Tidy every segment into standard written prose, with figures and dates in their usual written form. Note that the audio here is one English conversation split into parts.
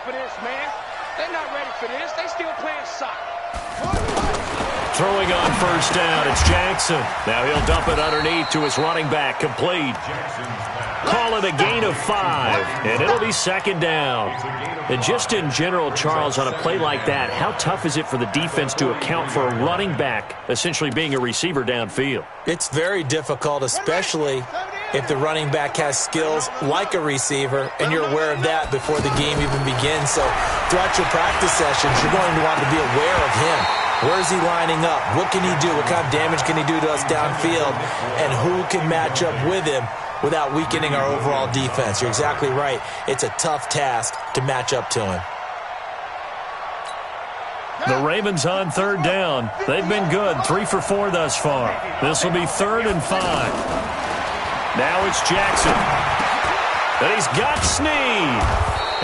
for this, man. They're not ready for this. They still playing soccer. Throwing on first down, it's Jackson. Now he'll dump it underneath to his running back, complete. Call it a gain of 5, and it'll be second down. And just in general, Charles, on a play like that, how tough is it for the defense to account for a running back essentially being a receiver downfield? It's very difficult, especially if the running back has skills like a receiver, and you're aware of that before the game even begins. So throughout your practice sessions, you're going to want to be aware of him. Where is he lining up? What can he do? What kind of damage can he do to us downfield? And who can match up with him without weakening our overall defense? You're exactly right. It's a tough task to match up to him. The Ravens on third down. They've been good, 3 for 4 thus far. This will be 3rd and 5. Now it's Jackson. And he's got Snead.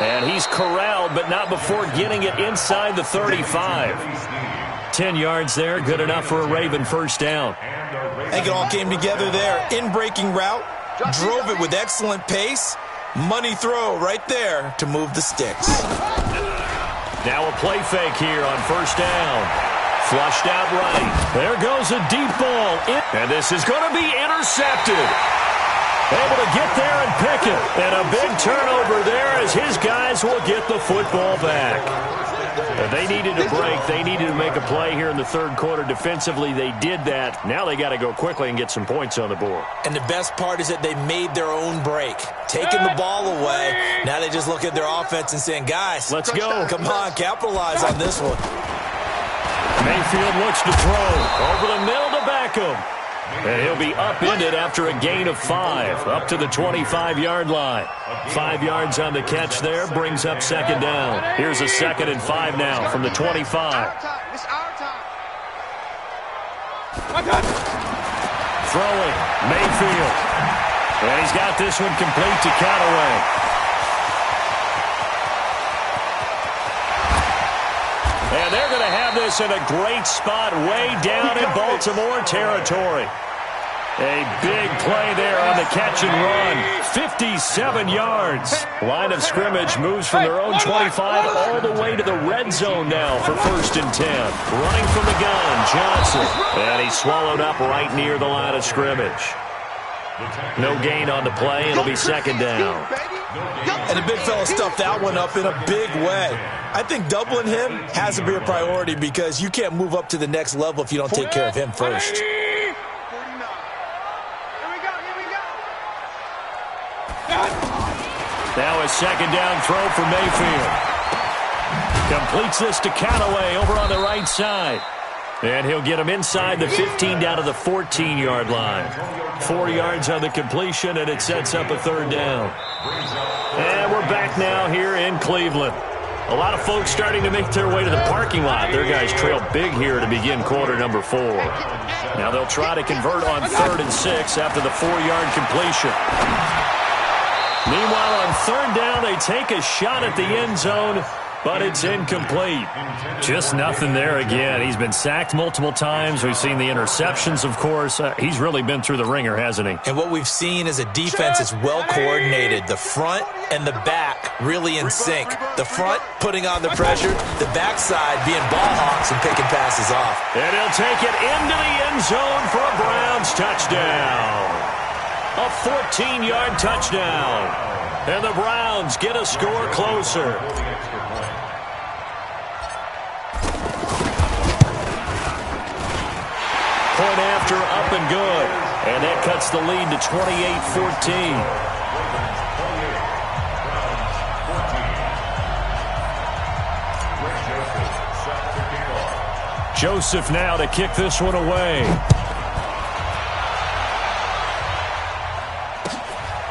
And he's corralled, but not before getting it inside the 35. 10 yards there, good enough for a Raven first down. I think it all came together there. In-breaking route, drove it with excellent pace. Money throw right there to move the sticks. Now a play fake here on first down. Flushed out right. There goes a deep ball. And this is going to be intercepted. Able to get there and pick it. And a big turnover there as his guys will get the football back. They needed a break. They needed to make a play here in the third quarter. Defensively, they did that. Now they got to go quickly and get some points on the board. And the best part is that they made their own break. Taking the ball away. Now they just look at their offense and saying, guys, let's go. Come on, capitalize on this one. Mayfield looks to throw. Over the middle to Beckham. And he'll be upended after a gain of 5, up to the 25-yard line. 5 yards on the catch there, brings up second down. Here's a 2nd and 5 now from the 25. It's our time. Throwing, Mayfield. And he's got this one complete to Callaway. And they're going to have this in a great spot way down in Baltimore territory. A big play there on the catch and run. 57 yards. Line of scrimmage moves from their own 25 all the way to the red zone now for 1st and 10. Running from the gun, Johnson. And he's swallowed up right near the line of scrimmage. No gain on the play. It'll be second down. And the big fella stuffed that one up in a big way. I think doubling him has to be a priority because you can't move up to the next level if you don't take care of him first. Now a second down throw for Mayfield. Completes this to Callaway over on the right side. And he'll get him inside the 15 down to the 14-yard line. 4 yards on the completion, and it sets up a 3rd down. And we're back now here in Cleveland. A lot of folks starting to make their way to the parking lot. Their guys trail big here to begin quarter number 4. Now they'll try to convert on 3rd and 6 after the 4-yard completion. Meanwhile, on 3rd down, they take a shot at the end zone, but it's incomplete. Just nothing there again. He's been sacked multiple times. We've seen the interceptions, of course. He's really been through the ringer, hasn't he? And what we've seen is a defense that's well coordinated. The front and the back really in sync. The front putting on the pressure, the backside being ball hawks and picking passes off. And he'll take it into the end zone for a Browns touchdown. A 14-yard touchdown. And the Browns get a score closer. Point after, up and good. And that cuts the lead to 28-14. Joseph now to kick this one away.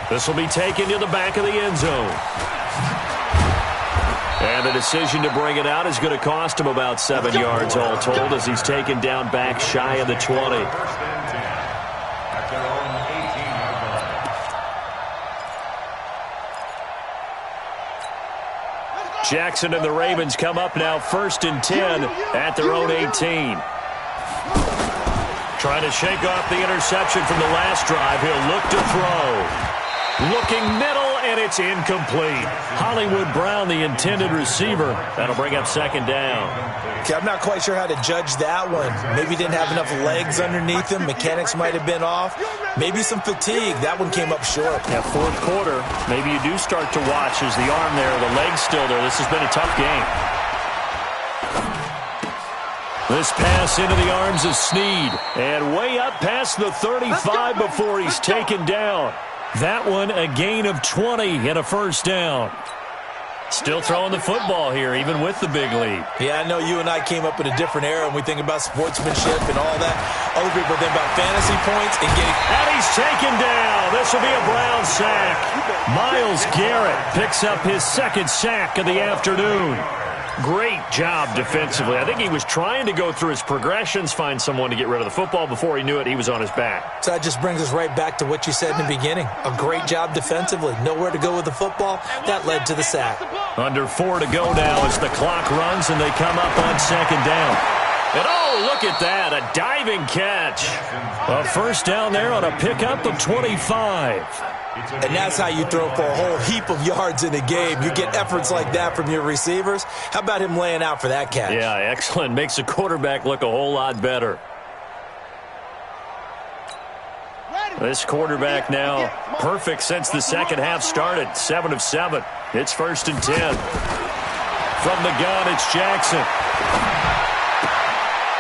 This will be taken to the back of the end zone. And the decision to bring it out is going to cost him about 7 yards all told as he's taken down back shy of the 20. Jackson and the Ravens come up now 1st and 10 at their own 18. Trying to shake off the interception from the last drive. He'll look to throw. Looking middle and it's incomplete. Hollywood Brown, the intended receiver. That'll bring up second down. Okay, I'm not quite sure how to judge that one. Maybe he didn't have enough legs underneath him. Mechanics might have been off. Maybe some fatigue. That one came up short. Yeah, fourth quarter, maybe you do start to watch as the arm there, the leg's still there. This has been a tough game. This pass into the arms of Snead. And way up past the 35 before he's taken down. That one a gain of 20 and a first down. Still throwing the football here, even with the big lead. Yeah, I know you and I came up in a different era, and we think about sportsmanship and all that. Other people think about fantasy points and getting... And he's taken down. This will be a Brown sack. Myles Garrett picks up his second sack of the afternoon. Great job defensively. I think he was trying to go through his progressions, find someone to get rid of the football. Before he knew it, he was on his back. So that just brings us right back to what you said in the beginning. A great job defensively. Nowhere to go with the football. That led to the sack. Under 4 to go now as the clock runs and they come up on second down. And oh, look at that, a diving catch. A first down there on a pickup of 25. And that's how you throw for a whole heap of yards in a game. You get efforts like that from your receivers. How about him laying out for that catch? Yeah, excellent. Makes the quarterback look a whole lot better. This quarterback now perfect since the second half started. 7 of 7. It's 1st and 10. From the gun, it's Jackson.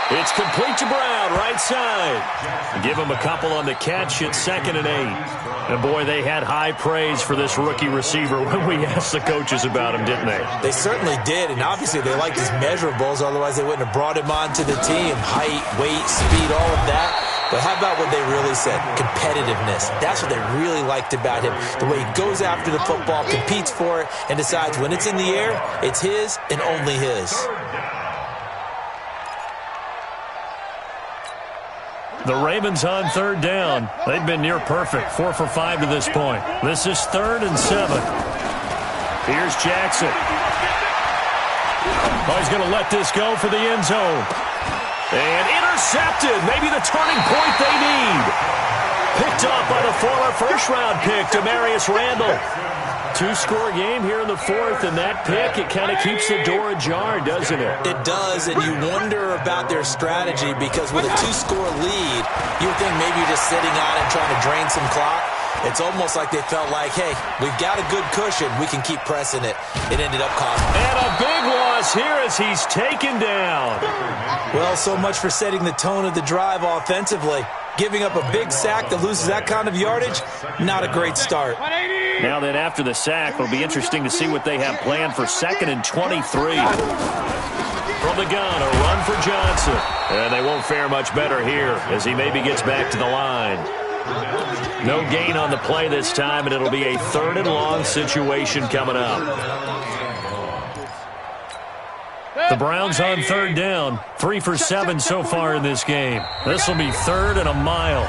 It's complete to Brown, right side. Give him a couple on the catch. It's 2nd and 8. And, boy, they had high praise for this rookie receiver when we asked the coaches about him, didn't they? They certainly did, and obviously they liked his measurables. Otherwise, they wouldn't have brought him onto the team. Height, weight, speed, all of that. But how about what they really said? Competitiveness. That's what they really liked about him. The way he goes after the football, competes for it, and decides when it's in the air, it's his and only his. The Ravens on 3rd down. They've been near perfect. 4 for 5 to this point. This is 3rd and 7. Here's Jackson. Oh, he's going to let this go for the end zone. And intercepted. Maybe the turning point they need. Picked up by the former first-round pick, Demarius Randall. 2-score game here in the 4th, and that pick, it kind of keeps the door ajar, doesn't it? It does, and you wonder about their strategy because with a 2-score lead, you would think maybe you're just sitting on it trying to drain some clock. It's almost like they felt like, hey, we've got a good cushion. We can keep pressing it. It ended up costing. And a big loss here as he's taken down. Well, so much for setting the tone of the drive offensively. Giving up a big sack that loses that kind of yardage, not a great start. Now then, after the sack, it'll be interesting to see what they have planned for 2nd and 23. From the gun, a run for Johnson. And they won't fare much better here as he maybe gets back to the line. No gain on the play this time, and it'll be a 3rd and long situation coming up. The Browns on 3rd down. 3 for 7 so far in this game. This will be 3rd and a mile.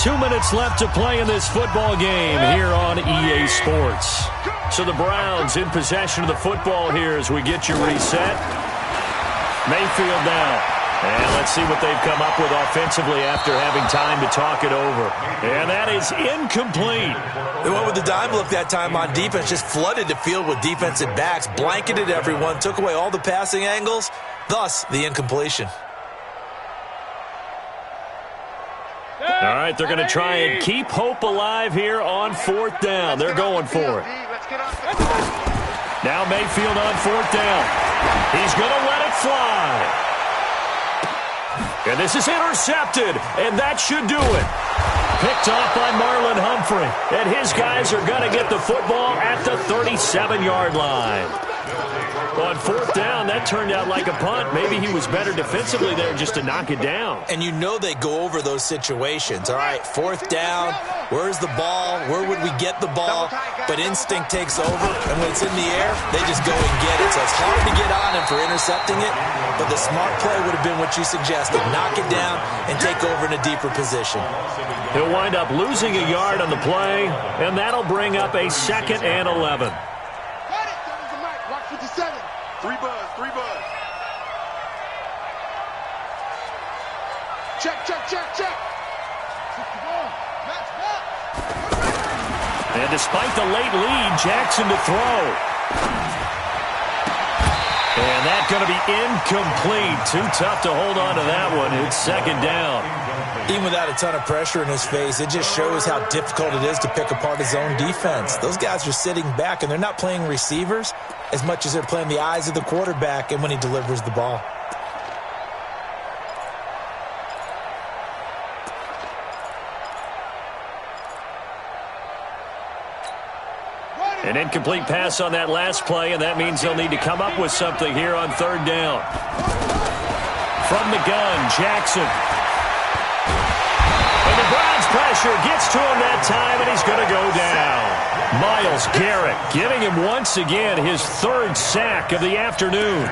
2 minutes left to play in this football game here on EA Sports. So the Browns in possession of the football here as we get your reset. Mayfield now. And let's see what they've come up with offensively after having time to talk it over. And that is incomplete. They went with the dime look that time on defense, just flooded the field with defensive backs, blanketed everyone, took away all the passing angles, thus the incompletion. All right, they're going to try and keep hope alive here on 4th down. They're going for it. Now Mayfield on 4th down. He's going to let it fly. And this is intercepted, and that should do it. Picked off by Marlon Humphrey, and his guys are going to get the football at the 37-yard line. On 4th down, that turned out like a punt. Maybe he was better defensively there just to knock it down. And you know they go over those situations. All right, 4th down, where's the ball? Where would we get the ball? But instinct takes over, and when it's in the air, they just go and get it. So it's hard to get on him for intercepting it, but the smart play would have been what you suggested. Knock it down and take over in a deeper position. He'll wind up losing a yard on the play, and that'll bring up a 2nd and 11. 3 buzz. Check. And And despite the late lead, Jackson to throw. And that's going to be incomplete. Too tough to hold on to that one. It's second down. Even without a ton of pressure in his face, it just shows how difficult it is to pick apart his own defense. Those guys are sitting back, and they're not playing receivers as much as they're playing the eyes of the quarterback and when he delivers the ball. An incomplete pass on that last play, and that means they'll need to come up with something here on third down. From the gun, Jackson. And the Browns pressure gets to him that time, and he's going to go down. Myles Garrett giving him once again his third sack of the afternoon.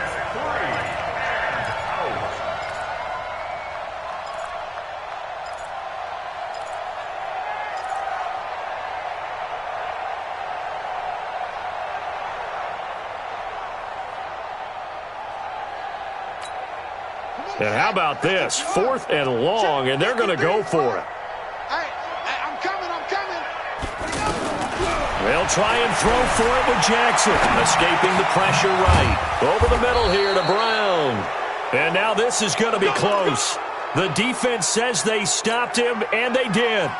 And how about this? 4th and long, and they're going to go for it. Hey, I'm coming. They'll try and throw for it with Jackson. Escaping the pressure right. Over the middle here to Brown. And now this is going to be close. The defense says they stopped him, and they did.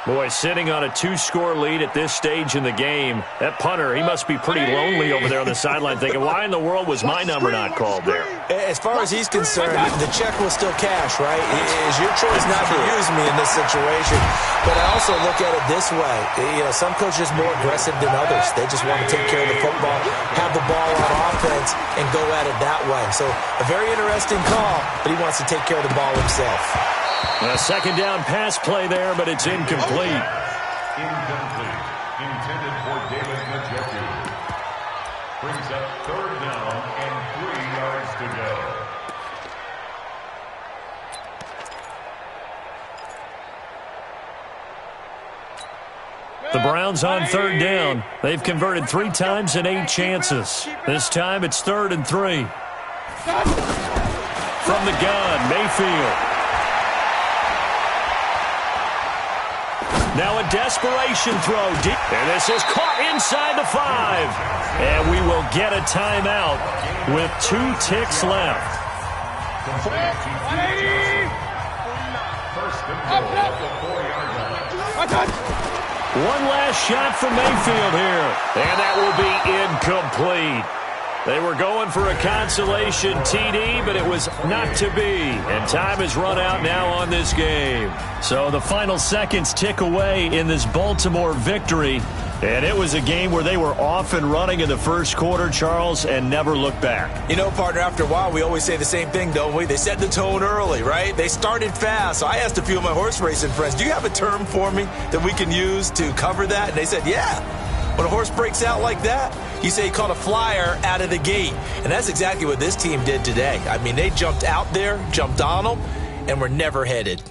Boy, sitting on a 2-score lead at this stage in the game, that punter, he must be pretty lonely over there on the sideline thinking, why in the world was my number not called there? As far as he's concerned, the check will still cash, right? It is your choice not to use me in this situation. But I also look at it this way. You know, some coaches are more aggressive than others. They just want to take care of the football, have the ball on offense, and go at it that way. So a very interesting call, but he wants to take care of the ball himself. A second down pass play there, but it's incomplete. Incomplete. Intended for David Majeski. Brings up third down and 3 yards to go. The Browns on third down. They've converted 3 times in 8 chances. This time it's 3rd and 3. From the gun, Mayfield. Now a desperation throw deep. And this is caught inside the 5. And we will get a timeout with 2 ticks left. One last shot from Mayfield here. And that will be incomplete. They were going for a consolation TD, but it was not to be. And time has run out now on this game. So the final seconds tick away in this Baltimore victory. And it was a game where they were off and running in the first quarter, Charles, and never looked back. You know, partner, after a while, we always say the same thing, don't we? They set the tone early, right? They started fast. So I asked a few of my horse racing friends, do you have a term for me that we can use to cover that? And they said, yeah. When a horse breaks out like that, you say he caught a flyer out of the gate. And that's exactly what this team did today. I mean, they jumped out there, jumped on them, and were never headed.